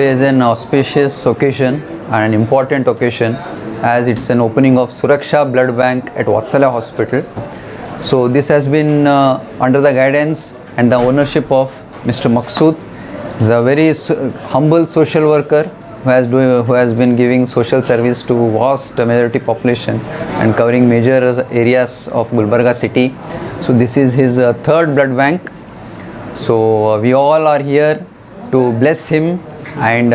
Today is an auspicious occasion and an important occasion as it's an opening of Suraksha Blood Bank at Vatsalya Hospital. So this has been under the guidance and the ownership of Mr. Maqsood. He's a very humble social worker who has been giving social service to vast majority population and covering major areas of Gulbarga city. So this is his third blood bank. So we all are here to bless him and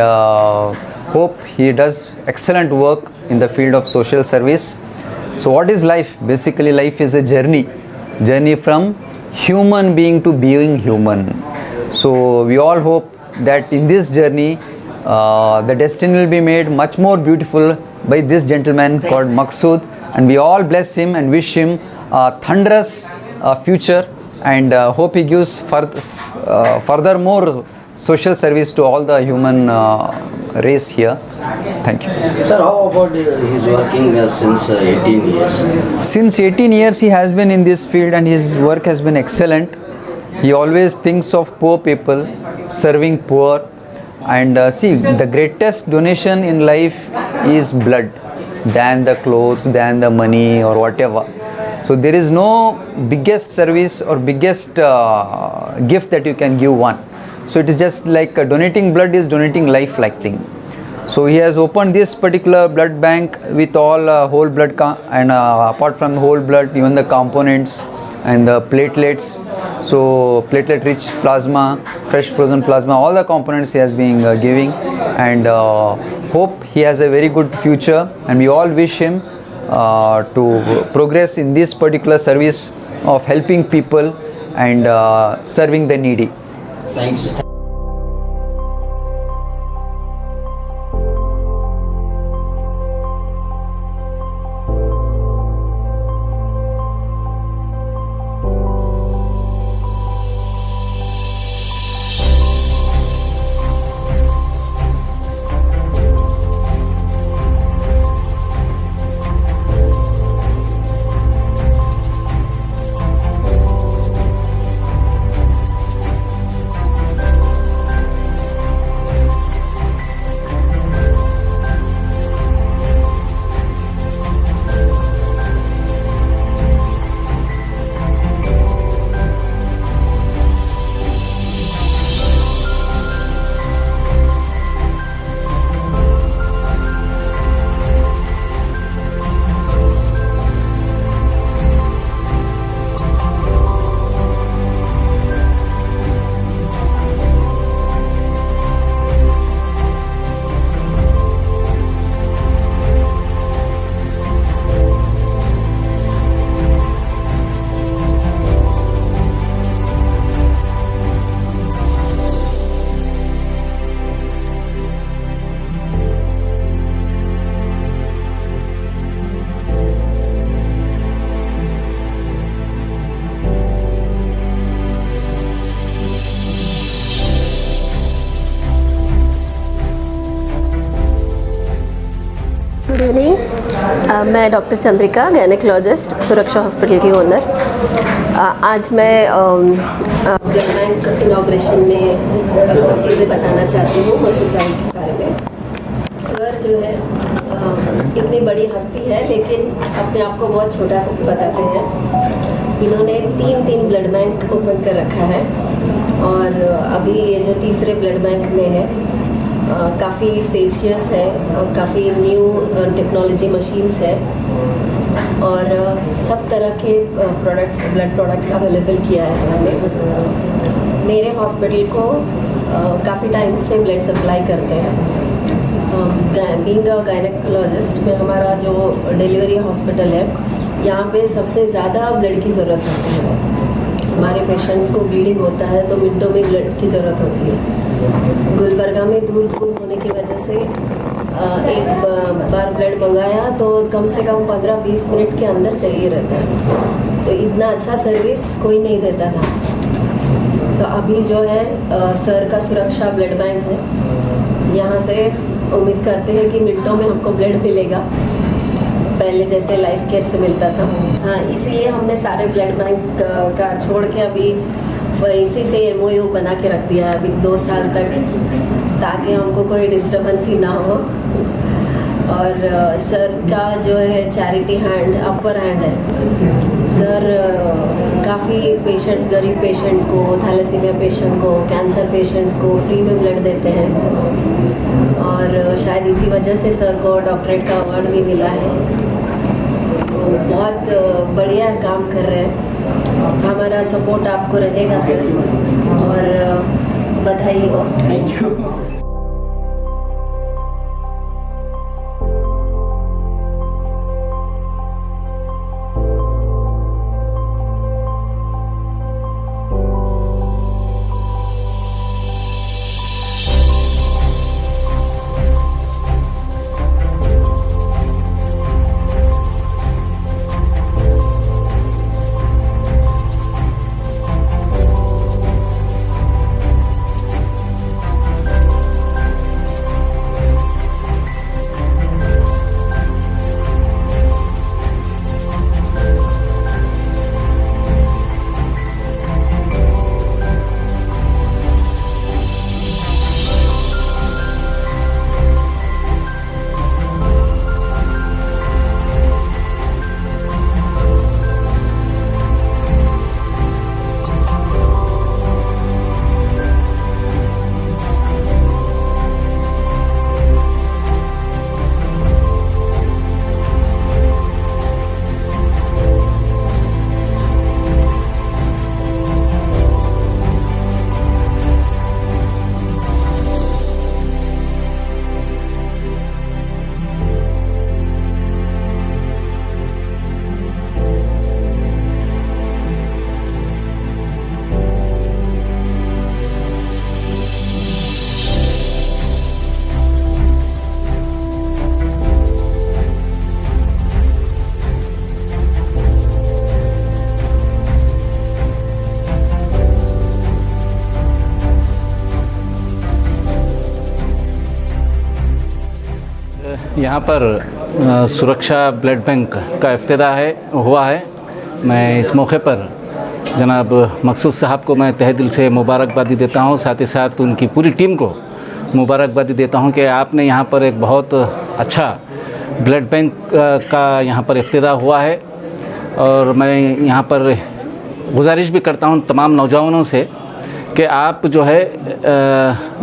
hope he does excellent work in the field of social service. So what is life? Basically life is a journey from human being to being human. So we all hope that in this journey the destiny will be made much more beautiful by this gentleman called Maqsood, and we all bless him and wish him a thunderous future and hope he gives furthermore social service to all the human race here. Thank you. Sir, how about his working since 18 years? Since 18 years he has been in this field and his work has been excellent. He always thinks of poor people, serving poor, and see, the greatest donation in life is blood than the clothes, than the money or whatever. So there is no biggest service or biggest gift that you can give one. So it is just like donating blood is donating life like thing. So he has opened this particular blood bank with all whole blood and apart from whole blood, even the components and the platelets. So platelet rich plasma, fresh frozen plasma, all the components he has been giving, and hope he has a very good future, and we all wish him to progress in this particular service of helping people and serving the needy. Thanks. Good evening, मैं doctor Chandrika, gynaecologist, सुरक्षा hospital की owner. आज मैं blood bank inauguration में कुछ चीज़ें बताना चाहती हूँ मसूद भाई के बारे में। सर जो है इतनी बड़ी हस्ती है लेकिन अपने आप को बहुत छोटा सा बताते हैं। इन्होंने तीन ब्लड बैंक ओपन कर रखा है और अभी ये जो तीसरे ब्लड बैंक में है काफ़ी स्पेशियस है और काफ़ी न्यू टेक्नोलॉजी मशीन्स है और सब तरह के प्रोडक्ट्स, ब्लड प्रोडक्ट्स अवेलेबल किया है सर ने। मेरे हॉस्पिटल को काफ़ी टाइम से ब्लड सप्लाई करते हैं। बीइंग अ गायनेकोलॉजिस्ट में हमारा जो डिलीवरी हॉस्पिटल है यहाँ पे सबसे ज़्यादा ब्लड की ज़रूरत होती है। हमारे पेशेंट्स को ब्लीडिंग होता है तो मिनटों में ब्लड की ज़रूरत होती है। गुलबर्गा में दूर होने की वजह से एक बार ब्लड मंगाया तो कम से कम 15-20 मिनट के अंदर चाहिए रहता है, तो इतना अच्छा सर्विस कोई नहीं देता था। सो अभी जो है सर का सुरक्षा ब्लड बैंक है, यहाँ से उम्मीद करते हैं कि मिनटों में हमको ब्लड मिलेगा, पहले जैसे लाइफ केयर से मिलता था। हाँ, इसीलिए हमने सारे ब्लड बैंक का छोड़ के अभी इसी से MOU बना के रख दिया है अभी 2 साल तक, ताकि हमको कोई डिस्टर्बेंस ही ना हो। और सर का जो है चैरिटी हैंड अपर हैंड है। सर काफ़ी पेशेंट्स, गरीब पेशेंट्स को, थैलेसीमिया पेशेंट को, कैंसर पेशेंट्स को फ्री में ब्लड देते हैं, और शायद इसी वजह से सर को डॉक्टरेट का अवार्ड भी मिला है। तो बहुत बढ़िया काम कर रहे हैं। हमारा सपोर्ट आपको रहेगा सर, और बधाई हो। Thank you. यहाँ पर सुरक्षा ब्लड बैंक का इफ्तिताह हुआ है। मैं इस मौके पर जनाब मकसूद साहब को मैं तहे दिल से मुबारकबादी देता हूँ, साथ ही साथ उनकी पूरी टीम को मुबारकबादी देता हूँ कि आपने यहाँ पर एक बहुत अच्छा ब्लड बैंक का यहाँ पर इफ्तिताह हुआ है। और मैं यहाँ पर गुजारिश भी करता हूँ तमाम नौजवानों से कि आप जो है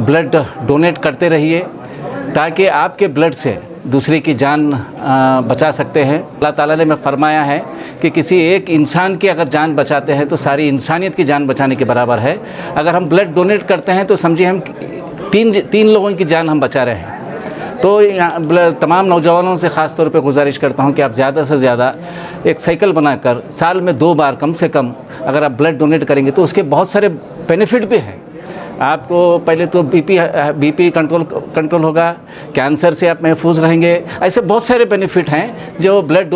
ब्लड डोनेट करते रहिए, ताकि आपके ब्लड से दूसरे की जान बचा सकते हैं। अल्लाह ताला ने फरमाया है कि किसी एक इंसान की अगर जान बचाते हैं तो सारी इंसानियत की जान बचाने के बराबर है। अगर हम ब्लड डोनेट करते हैं तो समझिए हम तीन लोगों की जान हम बचा रहे हैं। तो तमाम नौजवानों से ख़ास तौर पे गुजारिश करता हूं कि आप ज़्यादा से ज़्यादा एक साइकिल बनाकर साल में 2 बार कम से कम अगर आप ब्लड डोनेट करेंगे तो उसके बहुत सारे बेनिफिट भी हैं। आपको पहले तो बीपी कंट्रोल होगा, कैंसर से आप महफूज रहेंगे। ऐसे बहुत सारे बेनिफिट हैं जो ब्लड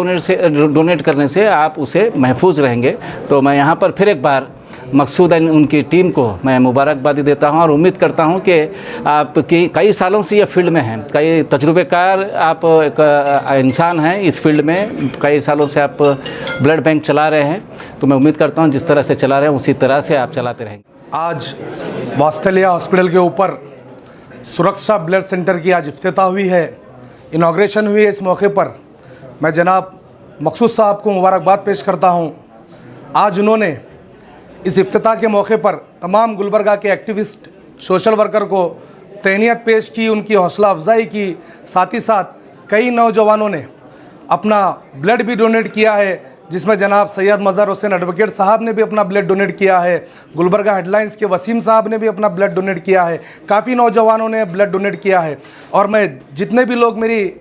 डोनेट करने से आप उसे महफूज रहेंगे। तो मैं यहाँ पर फिर एक बार मकसूद उनकी टीम को मैं मुबारकबादी देता हूं और उम्मीद करता हूं कि आप कई सालों से ये फील्ड में हैं, कई तजुर्बेकार आप एक इंसान हैं इस फील्ड में, कई सालों से आप ब्लड बैंक चला रहे हैं। तो मैं उम्मीद करता हूं जिस तरह से चला रहे हैं उसी तरह से आप चलाते रहेंगे। आज वात्सल्या हॉस्पिटल के ऊपर सुरक्षा ब्लड सेंटर की आज इफ्तिताह हुई है, इनाग्रेशन हुई है। इस मौके पर मैं जनाब मकसूद साहब को मुबारकबाद पेश करता हूं। आज उन्होंने इस इफ्तिताह के मौके पर तमाम गुलबर्गा के एक्टिविस्ट सोशल वर्कर को तहनीत पेश की, उनकी हौसला अफजाई की। साथ ही साथ कई नौजवानों ने अपना ब्लड भी डोनेट किया है, जिसमें जनाब सैयद मज़हर हुसैन एडवोकेट साहब ने भी अपना ब्लड डोनेट किया है, गुलबर्गा हेडलाइंस के वसीम साहब ने भी अपना ब्लड डोनेट किया है, काफ़ी नौजवानों ने ब्लड डोनेट किया है। और मैं जितने भी लोग मेरी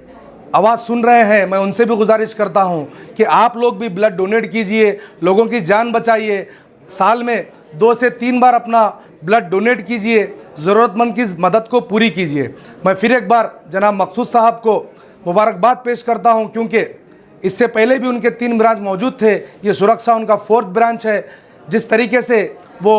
आवाज़ सुन रहे हैं मैं उनसे भी गुजारिश करता हूं कि आप लोग भी ब्लड डोनेट कीजिए, लोगों की जान बचाइए। साल में 2 से 3 बार अपना ब्लड डोनेट कीजिए, ज़रूरतमंद की मदद को पूरी कीजिए। मैं फिर एक बार जनाब मकसूद साहब को मुबारकबाद पेश करता हूं, क्योंकि इससे पहले भी उनके 3 ब्रांच मौजूद थे। ये सुरक्षा उनका 4th ब्रांच है। जिस तरीके से वो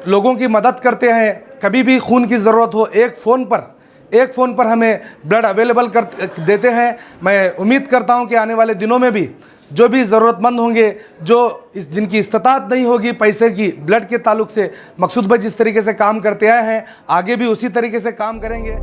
लोगों की मदद करते हैं, कभी भी खून की ज़रूरत हो एक फ़ोन पर हमें ब्लड अवेलेबल कर देते हैं। मैं उम्मीद करता हूं कि आने वाले दिनों में भी जो भी ज़रूरतमंद होंगे, जो जिनकी इस्तात नहीं होगी पैसे की ब्लड के ताल्लुक से, मकसूद भाई जिस तरीके से काम करते आए हैं आगे भी उसी तरीके से काम करेंगे।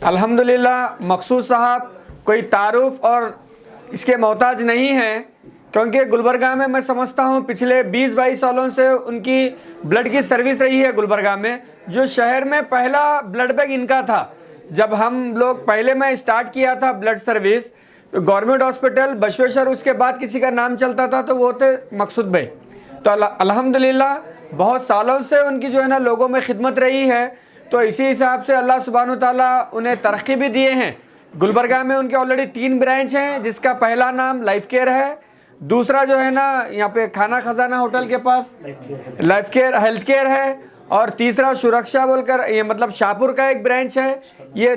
अल्हम्दुलिल्लाह मकसूद साहब कोई तारुफ और इसके मोहताज नहीं हैं, क्योंकि गुलबर्गा में मैं समझता हूँ पिछले 20-22 सालों से उनकी ब्लड की सर्विस रही है गुलबर्गा में। जो शहर में पहला ब्लड बैंक इनका था। जब हम लोग पहले मैं स्टार्ट किया था ब्लड सर्विस तो गवर्नमेंट हॉस्पिटल बसवेश्वर, उसके बाद किसी का नाम चलता था तो वो थे मकसूद भाई। तो अल्हम्दुलिल्लाह बहुत सालों से उनकी जो है ना लोगों में खिदमत रही है। तो इसी हिसाब से अल्लाह सुब्हानो ताला उन्हें तरक्की भी दिए हैं। गुलबर्गा में उनके ऑलरेडी 3 ब्रांच हैं, जिसका पहला नाम लाइफ केयर है, दूसरा जो है ना यहाँ पे खाना खजाना होटल के पास लाइफ केयर हेल्थ केयर है, और तीसरा सुरक्षा बोलकर ये मतलब शाहपुर का एक ब्रांच है, ये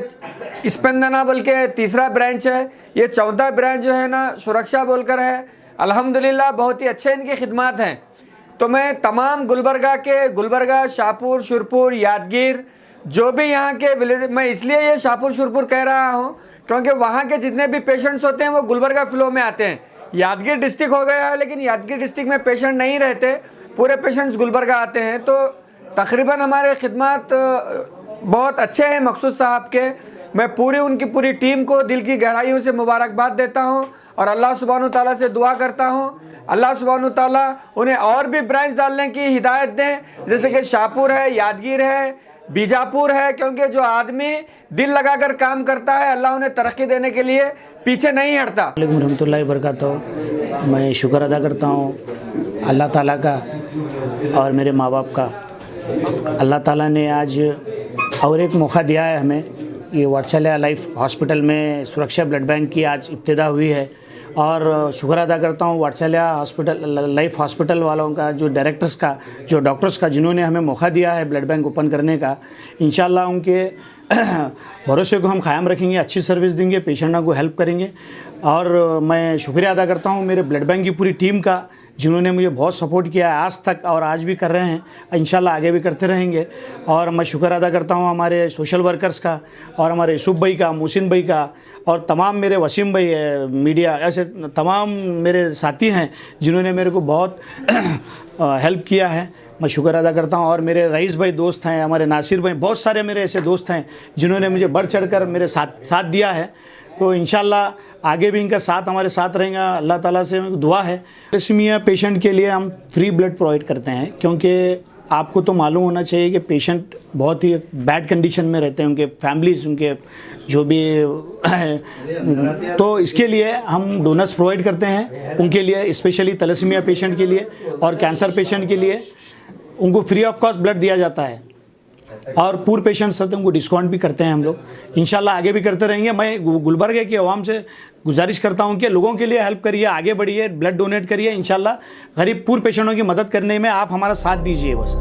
स्पंदना बोल के तीसरा ब्रांच है, ये 14 ब्रांच जो है ना सुरक्षा बोलकर है। अल्हम्दुलिल्लाह बहुत ही अच्छे इनकी खिदमत हैं। तो मैं तमाम गुलबर्गा, शाहपुर, शुरपुर, यादगीर जो भी यहाँ के विलेज, मैं इसलिए ये शाहपुर शुरपुर कह रहा हूँ क्योंकि वहाँ के जितने भी पेशेंट्स होते हैं वो गुलबर्गा फ्लो में आते हैं। यादगीर डिस्ट्रिक्ट हो गया है लेकिन यादगीर डिस्ट्रिक्ट में पेशेंट नहीं रहते, पूरे पेशेंट्स गुलबर्गा आते हैं। तो तकरीबन हमारे खिदमत बहुत अच्छे हैं मकसूद साहब के। मैं उनकी पूरी टीम को दिल की गहराइयों से मुबारकबाद देता हूँ और अल्लाह सुब्हानो ताला से दुआ करता हूँ अल्लाह सुब्हानो ताला उन्हें और भी ब्रांच डालने की हिदायत दें, जैसे कि शाहपुर है, यादगीर है, बीजापुर है, क्योंकि जो आदमी दिल लगाकर काम करता है अल्लाह उन्हें तरक्की देने के लिए पीछे नहीं हटता। वालेकुम रहमतुल्लाहि वबरकातुहू। मैं शुक्र अदा करता हूँ अल्लाह ताला का और मेरे माँ बाप का। अल्लाह ताला ने आज और एक मौका दिया है हमें। ये वात्सल्या लाइफ हॉस्पिटल में सुरक्षा ब्लड बैंक की आज इब्तिदा हुई है और शुक्र अदा करता हूँ वात्सल्या हॉस्पिटल लाइफ हॉस्पिटल वालों का, जो डायरेक्टर्स का, जो डॉक्टर्स का, जिन्होंने हमें मौका दिया है ब्लड बैंक ओपन करने का। इंशाल्लाह उनके भरोसे को हम क़ायम रखेंगे, अच्छी सर्विस देंगे, पेशेंटों को हेल्प करेंगे। और मैं शुक्रिया अदा करता हूँ मेरे ब्लड बैंक की पूरी टीम का, जिन्होंने मुझे बहुत सपोर्ट किया है आज तक और आज भी कर रहे हैं, इंशाल्लाह आगे भी करते रहेंगे। और मैं शुक्र अदा करता हूँ हमारे सोशल वर्कर्स का और हमारे यूसुफ भाई का, मोहसिन भाई का और तमाम मेरे वसीम भाई मीडिया, ऐसे तमाम मेरे साथी हैं जिन्होंने मेरे को बहुत हेल्प किया है। मैं शुक्र अदा करता हूँ। और मेरे रईस भाई दोस्त हैं, हमारे नासिर भाई, बहुत सारे मेरे ऐसे दोस्त हैं जिन्होंने मुझे बढ़ चढ़ कर मेरे साथ दिया है। तो इंशाल्लाह आगे भी इनका साथ हमारे साथ रहेगा। अल्लाह ताला से दुआ है। थैलेसीमिया पेशेंट के लिए हम फ्री ब्लड प्रोवाइड करते हैं, क्योंकि आपको तो मालूम होना चाहिए कि पेशेंट बहुत ही बैड कंडीशन में रहते हैं, उनके फैमिलीज, उनके जो भी तो इसके लिए हम डोनर्स प्रोवाइड करते हैं उनके लिए, स्पेशली थैलेसीमिया पेशेंट के लिए और कैंसर पेशेंट के लिए उनको फ्री ऑफ कॉस्ट ब्लड दिया जाता है। और पूर पेशेंट्स होते हैं उनको डिस्काउंट भी करते हैं हम लोग। इंशाल्लाह आगे भी करते रहेंगे। मैं गुलबर्गा की आवाम से गुजारिश करता हूं कि लोगों के लिए हेल्प करिए, आगे बढ़िए, ब्लड डोनेट करिए। इंशाल्लाह गरीब पूर पेशेंटों की मदद करने में आप हमारा साथ दीजिए बस।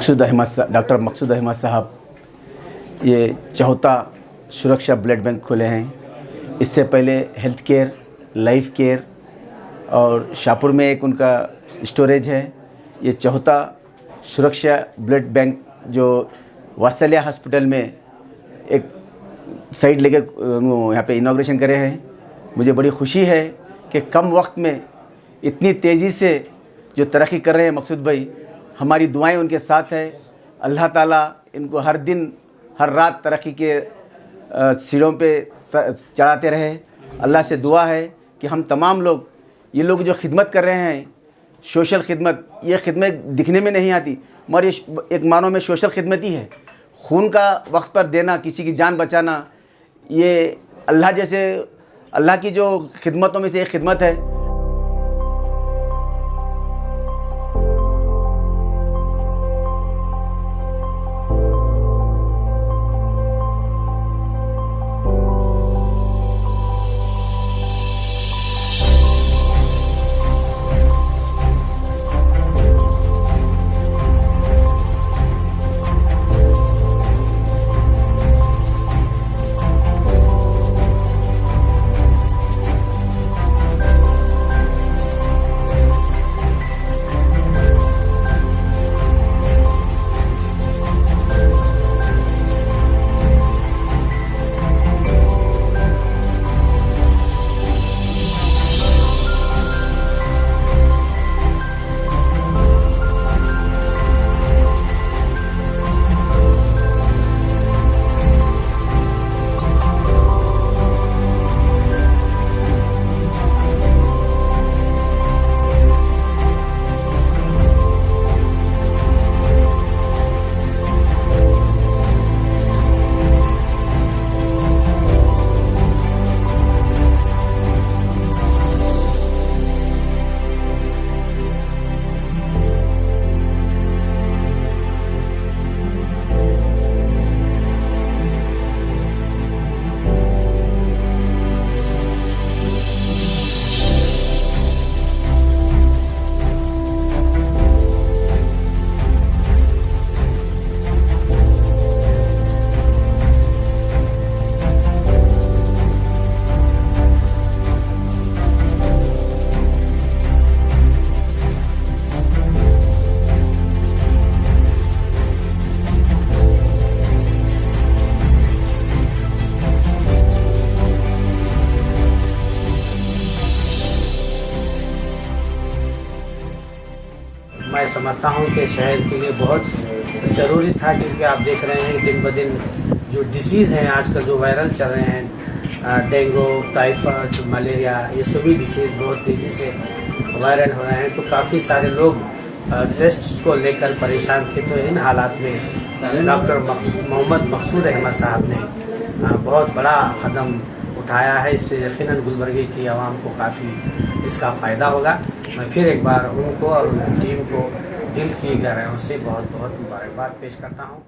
डॉक्टर मकसूद अहमद साहब ये चौथा सुरक्षा ब्लड बैंक खोले हैं। इससे पहले हेल्थ केयर, लाइफ केयर और शाहपुर में एक उनका स्टोरेज है। ये चौथा सुरक्षा ब्लड बैंक जो वात्सल्य हॉस्पिटल में एक साइड लेके यहाँ पे इनॉग्रेशन करे हैं। मुझे बड़ी खुशी है कि कम वक्त में इतनी तेज़ी से जो तरक्की कर रहे हैं मकसूद भाई, हमारी दुआएं उनके साथ है। अल्लाह ताला इनको हर दिन हर रात तरक्की के सीढ़ों पे चढ़ाते रहे। अल्लाह से दुआ है कि हम तमाम लोग, ये लोग जो खिदमत कर रहे हैं, सोशल खिदमत, ये खिदमत दिखने में नहीं आती मगर ये एक मानों में सोशल खिदमत ही है। खून का वक्त पर देना, किसी की जान बचाना, ये अल्लाह की जो खिदमतों में से एक खिदमत है। मैं समझता हूँ कि शहर के लिए बहुत ज़रूरी था, क्योंकि आप देख रहे हैं दिन ब दिन जो डिसीज़ हैं आजकल जो वायरल चल रहे हैं, डेंगू, टाइफाइड, मलेरिया, ये सभी डिसीज़ बहुत तेज़ी से वायरल हो रहे हैं। तो काफ़ी सारे लोग टेस्ट को लेकर परेशान थे। तो इन हालात में डॉक्टर मोहम्मद मकसूद अहमद साहब ने बहुत बड़ा कदम उठाया है। इससे यकीनन गुलबर्गे की आवाम को काफ़ी इसका फ़ायदा होगा। मैं फिर एक बार उनको और उनकी टीम को दिल की गहराइयों से बहुत बहुत मुबारकबाद पेश करता हूँ।